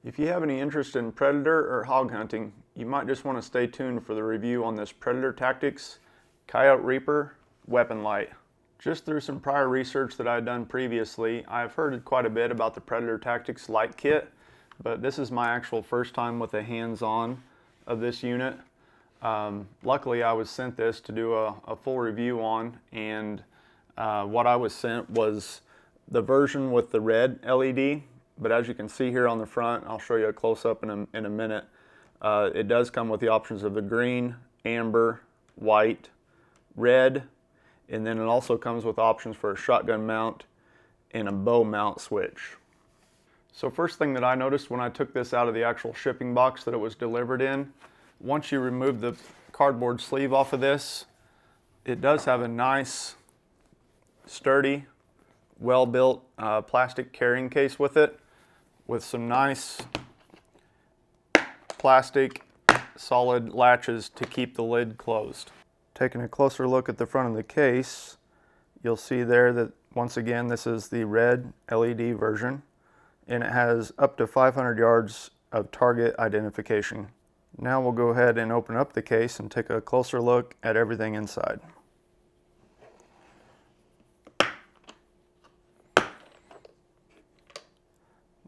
If you have any interest in predator or hog hunting, you might just want to stay tuned for the review on this Predator Tactics Coyote Reaper weapon light. Just through some prior research that I had done previously, I've heard quite a bit about the Predator Tactics light kit, but this is my actual first time with a hands-on of this unit. Luckily I was sent this to do a full review on, and what I was sent was the version with the red LED. But as you can see here on the front, I'll show you a close-up in a minute, it does come with the options of the green, amber, white, red, and then it also comes with options for a shotgun mount and a bow mount switch. So first thing that I noticed when I took this out of the actual shipping box that it was delivered in, once you remove the cardboard sleeve off of this, it does have a nice, sturdy, well-built plastic carrying case with it, with some nice plastic solid latches to keep the lid closed. Taking a closer look at the front of the case, you'll see there that once again this is the red LED version, and it has up to 500 yards of target identification. Now we'll go ahead and open up the case and take a closer look at everything inside.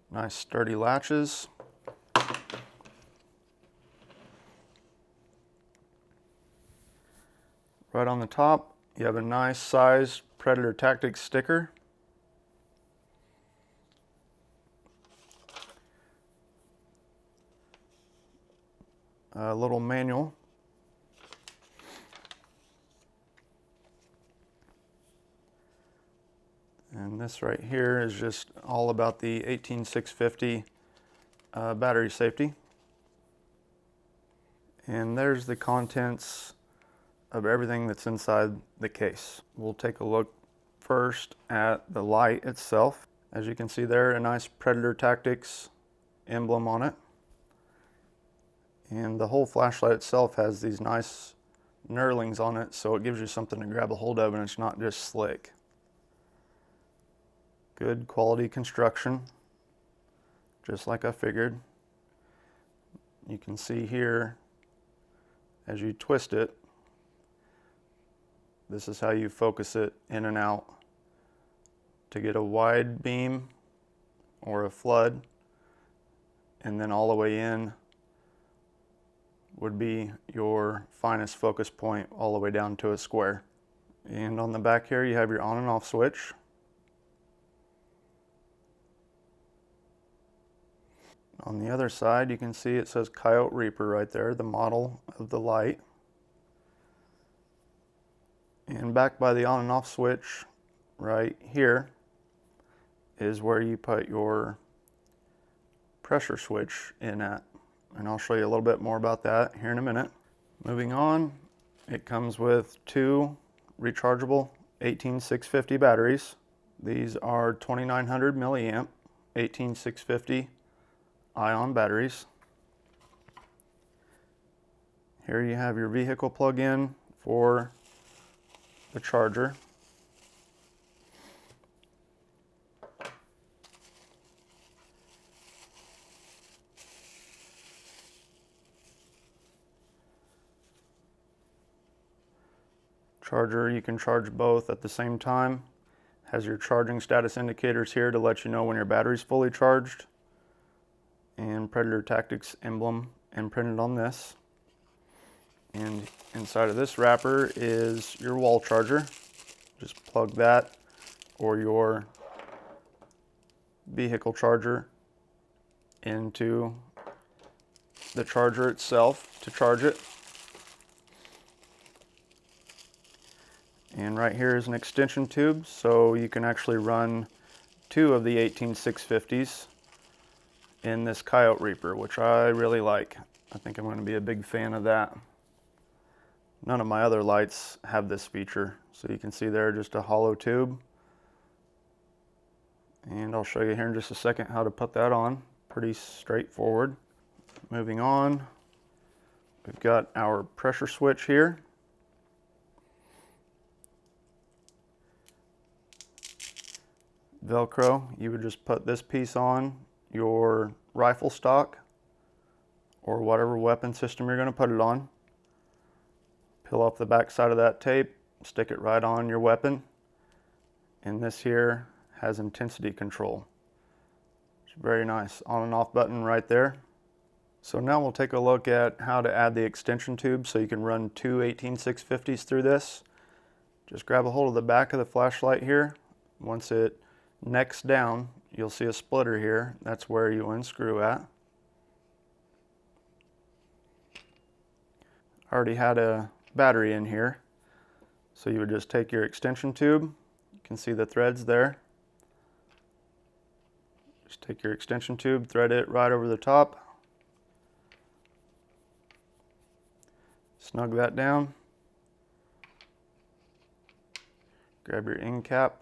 Nice sturdy latches. Right on the top, you have a nice sized Predator Tactics sticker. A little manual. And this right here is just all about the 18650 battery safety. And there's the contents of everything that's inside the case. We'll take a look first at the light itself. As you can see there, a nice Predator Tactics emblem on it. And the whole flashlight itself has these nice knurlings on it, so it gives you something to grab a hold of and it's not just slick. Good quality construction, just like I figured. You can see here, as you twist it, this is how you focus it in and out to get a wide beam or a flood, and then all the way in would be your finest focus point all the way down to a square. And on the back here you have your on and off switch. On the other side, you can see it says Coyote Reaper right there, the model of the light. And back by the on and off switch right here is where you put your pressure switch in at. And I'll show you a little bit more about that here in a minute. Moving on, it comes with two rechargeable 18650 batteries. These are 2900 milliamp 18650 ion batteries. Here you have your vehicle plug-in for the charger. Charger, you can charge both at the same time. Has your charging status indicators here to let you know when your battery's fully charged. And Predator Tactics emblem imprinted on this. And inside of this wrapper is your wall charger. Just plug that or your vehicle charger into the charger itself to charge it. And right here is an extension tube, so you can actually run two of the 18650s in this Coyote Reaper, which I really like. I think I'm going to be a big fan of that. None of my other lights have this feature, so you can see there just a hollow tube. And I'll show you here in just a second how to put that on. Pretty straightforward. Moving on, we've got our pressure switch here. Velcro, you would just put this piece on your rifle stock or whatever weapon system you're going to put it on. Peel off the back side of that tape, stick it right on your weapon, and this here has intensity control. It's very nice on and off button right there. So now we'll take a look at how to add the extension tube so you can run two 18650s through this. Just grab a hold of the back of the flashlight here. Once it necks down, you'll see a splitter here. That's where you unscrew at. I already had a battery in here. So you would just take your extension tube. You can see the threads there. Just take your extension tube, thread it right over the top. Snug that down. Grab your end cap.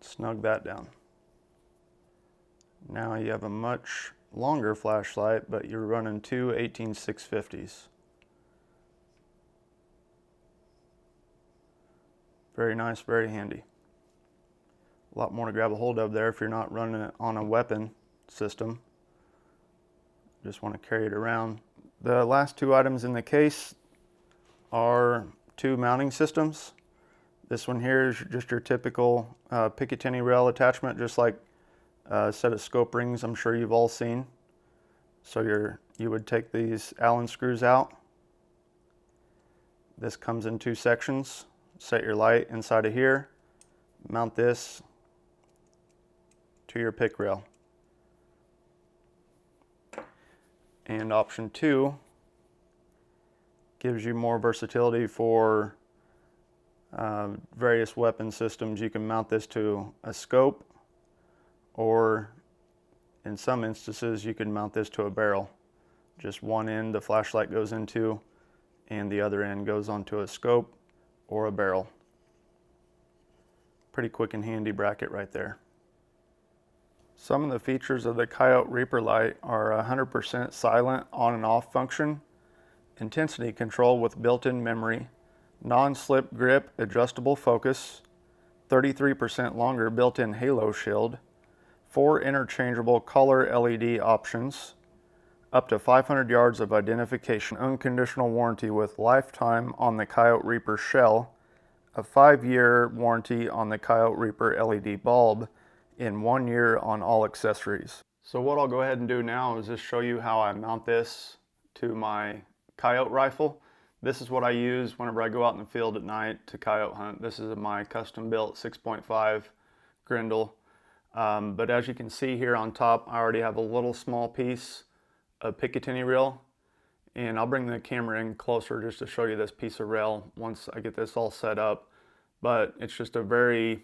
Snug that down. Now you have a much longer flashlight, but you're running two 18650s. Very nice, very handy. A lot more to grab a hold of there if you're not running it on a weapon system. Just want to carry it around. The last two items in the case are two mounting systems. This one here is just your typical Picatinny rail attachment, just like a set of scope rings I'm sure you've all seen. So you would take these Allen screws out. This comes in two sections. Set your light inside of here. Mount this to your pick rail. And option 2 gives you more versatility for various weapon systems. You can mount this to a scope, or in some instances you can mount this to a barrel. Just one end the flashlight goes into and the other end goes onto a scope or a barrel. Pretty quick and handy bracket right there. Some of the features of the Coyote Reaper light are 100% silent on and off function, intensity control with built-in memory, non-slip grip adjustable focus, 33% longer built-in halo shield, 4 interchangeable color LED options, up to 500 yards of identification, unconditional warranty with lifetime on the Coyote Reaper shell, a 5-year warranty on the Coyote Reaper LED bulb, and 1 year on all accessories. So what I'll go ahead and do now is just show you how I mount this to my coyote rifle. This is what I use whenever I go out in the field at night to coyote hunt. This is my custom built 6.5 Grendel. But as you can see here on top, I already have a little small piece of Picatinny rail, and I'll bring the camera in closer just to show you this piece of rail once I get this all set up. But it's just a very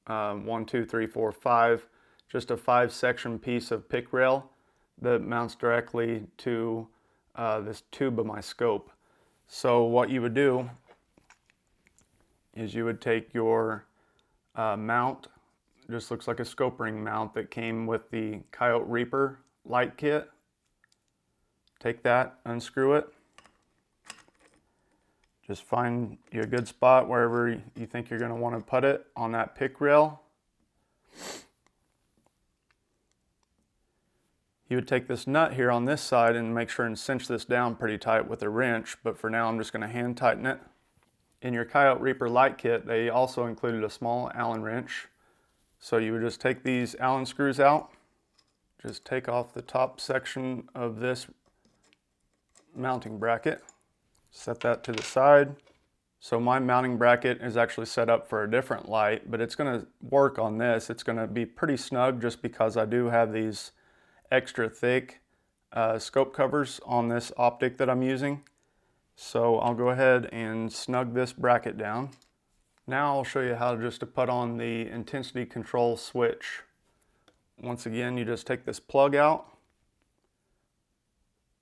1, 2, 3, 4, 5, just a 5-section piece of pick rail that mounts directly to this tube of my scope. So what you would do is you would take your mount, just looks like a scope ring mount that came with the Coyote Reaper light kit. Take that, unscrew it. Just find you a good spot wherever you think you're going to want to put it on that pick rail. You would take this nut here on this side and make sure and cinch this down pretty tight with a wrench, but for now I'm just going to hand tighten it. In your Coyote Reaper light kit, they also included a small Allen wrench. So you would just take these Allen screws out, just take off the top section of this mounting bracket, set that to the side. So my mounting bracket is actually set up for a different light, but it's going to work on this. It's going to be pretty snug just because I do have these extra thick scope covers on this optic that I'm using. So I'll go ahead and snug this bracket down. Now I'll show you how just to put on the intensity control switch. Once again, you just take this plug out,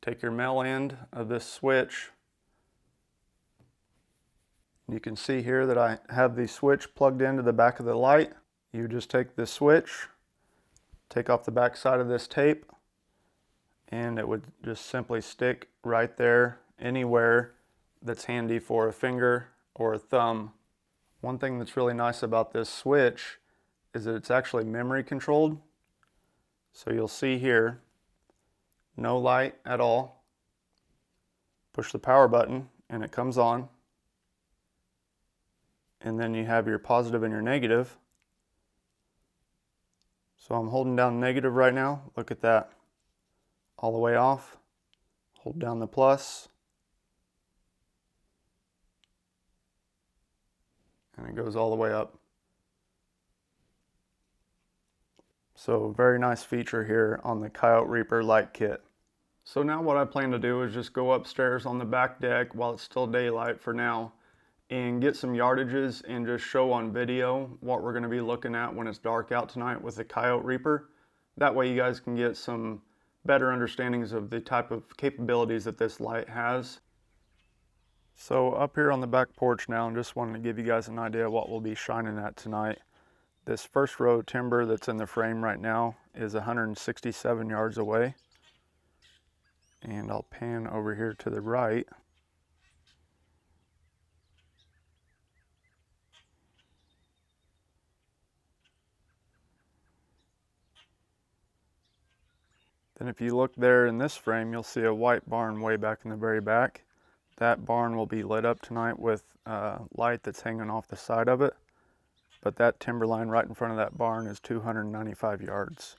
take your male end of this switch. You can see here that I have the switch plugged into the back of the light. You just take this switch, take off the back side of this tape, and it would just simply stick right there anywhere that's handy for a finger or a thumb One thing that's really nice about this switch is that it's actually memory controlled. So you'll see here, no light at all. Push the power button and it comes on. And then you have your positive and your negative. So I'm holding down negative right now. Look at that. All the way off. Hold down the plus. And it goes all the way up. So very nice feature here on the Coyote Reaper light kit. So now what I plan to do is just go upstairs on the back deck while it's still daylight for now and get some yardages and just show on video what we're going to be looking at when it's dark out tonight with the Coyote Reaper. That way you guys can get some better understandings of the type of capabilities that this light has. So up here on the back porch now, I'm just wanting to give you guys an idea of what we'll be shining at tonight. This first row of timber that's in the frame right now is 167 yards away. And I'll pan over here to the right. Then if you look there in this frame, you'll see a white barn way back in the very back. That barn will be lit up tonight with light that's hanging off the side of it. But that timber line right in front of that barn is 295 yards.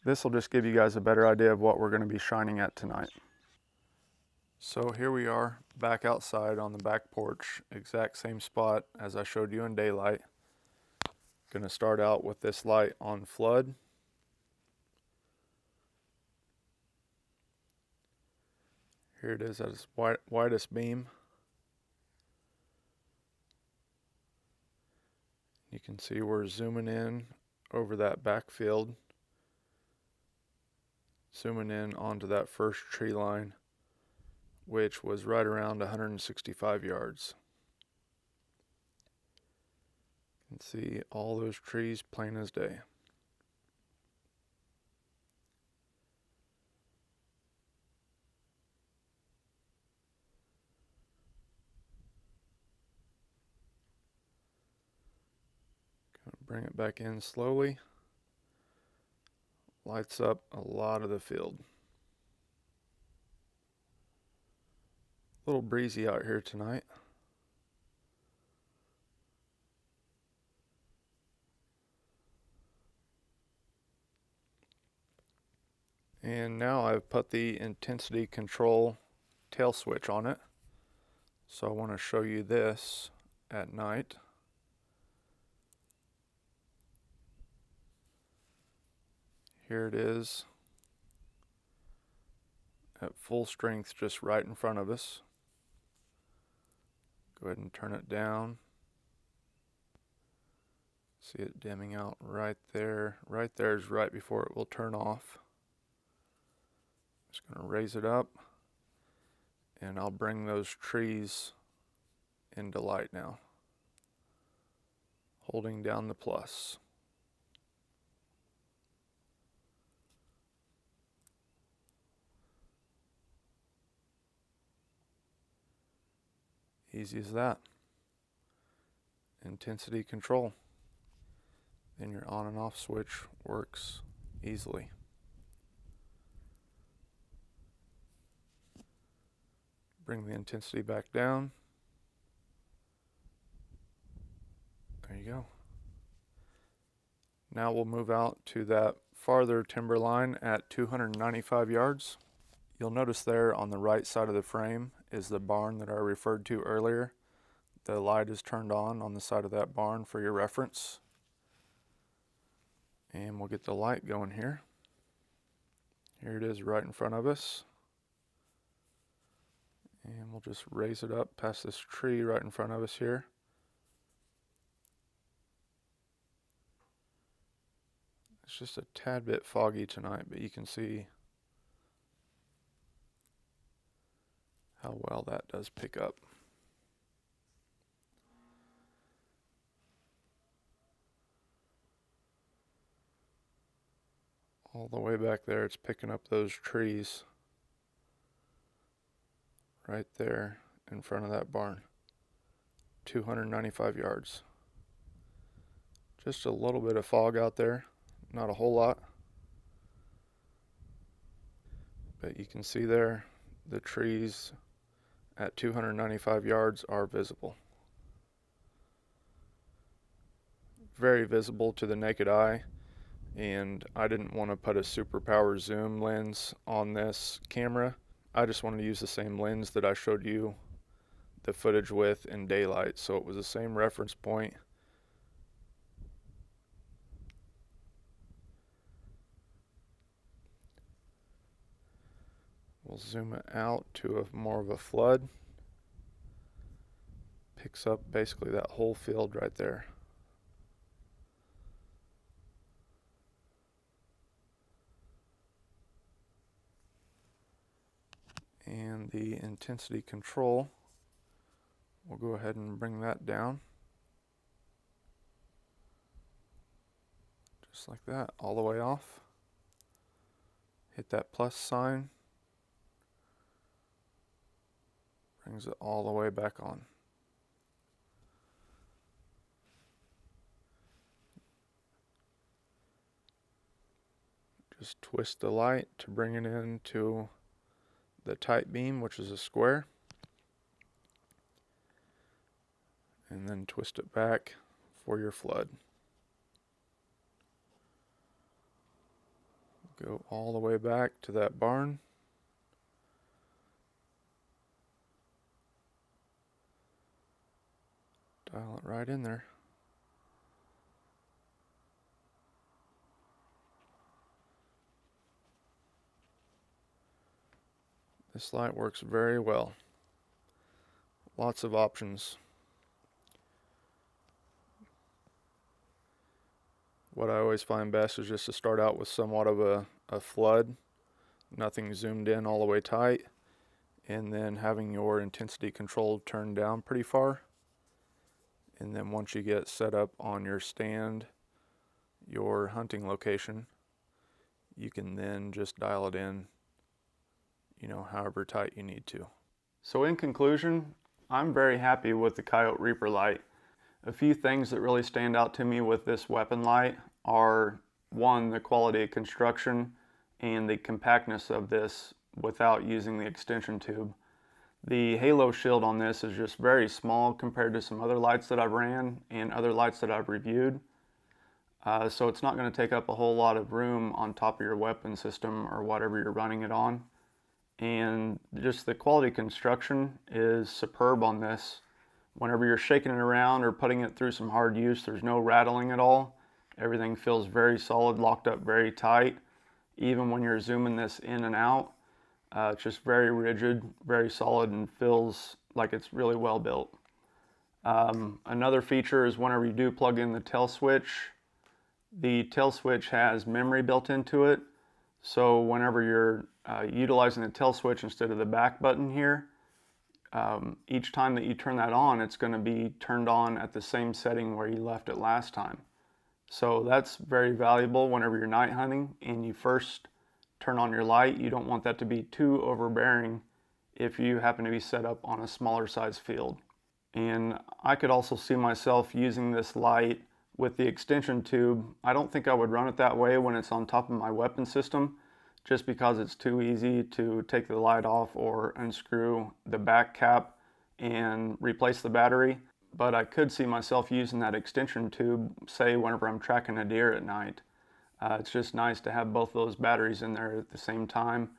This will just give you guys a better idea of what we're going to be shining at tonight. So here we are back outside on the back porch, exact same spot as I showed you in daylight. Going to start out with this light on flood. Here it is at its widest beam. You can see we're zooming in over that backfield, zooming in onto that first tree line, which was right around 165 yards. You can see all those trees plain as day. Bring it back in slowly. Lights up a lot of the field. A little breezy out here tonight. And now I've put the intensity control tail switch on it. So I want to show you this at night. Here it is at full strength, just right in front of us. Go ahead and turn it down. See it dimming out right there. Right there is right before it will turn off. Just going to raise it up, and I'll bring those trees into light now. Holding down the plus. Easy as that. Intensity control. Then your on and off switch works easily. Bring the intensity back down. There you go. Now we'll move out to that farther timber line at 295 yards. You'll notice there on the right side of the frame is the barn that I referred to earlier. The light is turned on the side of that barn for your reference. And we'll get the light going here. Here it is right in front of us. And we'll just raise it up past this tree right in front of us here. It's just a tad bit foggy tonight, but you can see how well that does pick up. All the way back there, it's picking up those trees right there in front of that barn. 295 yards. Just a little bit of fog out there, not a whole lot. But you can see there, the trees at 295 yards are visible. Very visible to the naked eye, and I didn't want to put a super power zoom lens on this camera. I just wanted to use the same lens that I showed you the footage with in daylight, so it was the same reference point. We'll zoom it out to more of a flood. Picks up basically that whole field right there. And the intensity control, we'll go ahead and bring that down. Just like that, all the way off. Hit that plus sign. Brings it all the way back on. Just twist the light to bring it into the tight beam, which is a square. And then twist it back for your flood. Go all the way back to that barn. Dial it right in there. This light works very well. Lots of options. What I always find best is just to start out with somewhat of a flood, nothing zoomed in all the way tight, and then having your intensity control turned down pretty far. And then once you get set up on your stand, your hunting location, you can then just dial it in, however tight you need to. So in conclusion, I'm very happy with the Coyote Reaper light. A few things that really stand out to me with this weapon light are, one, the quality of construction and the compactness of this without using the extension tube. The halo shield on this is just very small compared to some other lights that I've ran and other lights that I've reviewed. So it's not going to take up a whole lot of room on top of your weapon system or whatever you're running it on. And just the quality construction is superb on this. Whenever you're shaking it around or putting it through some hard use, there's no rattling at all. Everything feels very solid, locked up very tight. Even when you're zooming this in and out, it's just very rigid, very solid, and feels like it's really well built. Another feature is whenever you do plug in the tail switch, the tail switch has memory built into it. So whenever you're utilizing the tail switch instead of the back button here, each time that you turn that on, it's going to be turned on at the same setting where you left it last time. So that's very valuable whenever you're night hunting and you first turn on your light. You don't want that to be too overbearing if you happen to be set up on a smaller size field. And I could also see myself using this light with the extension tube. I don't think I would run it that way when it's on top of my weapon system, just because it's too easy to take the light off or unscrew the back cap and replace the battery. But I could see myself using that extension tube, say whenever I'm tracking a deer at night. It's just nice to have both those batteries in there at the same time,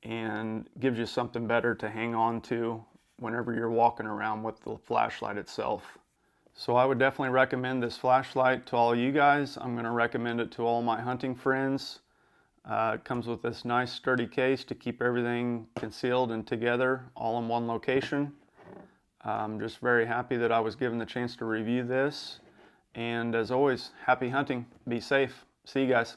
and gives you something better to hang on to whenever you're walking around with the flashlight itself. So I would definitely recommend this flashlight to all you guys. I'm going to recommend it to all my hunting friends. It comes with this nice sturdy case to keep everything concealed and together all in one location. I'm just very happy that I was given the chance to review this. And as always, happy hunting. Be safe. See you guys.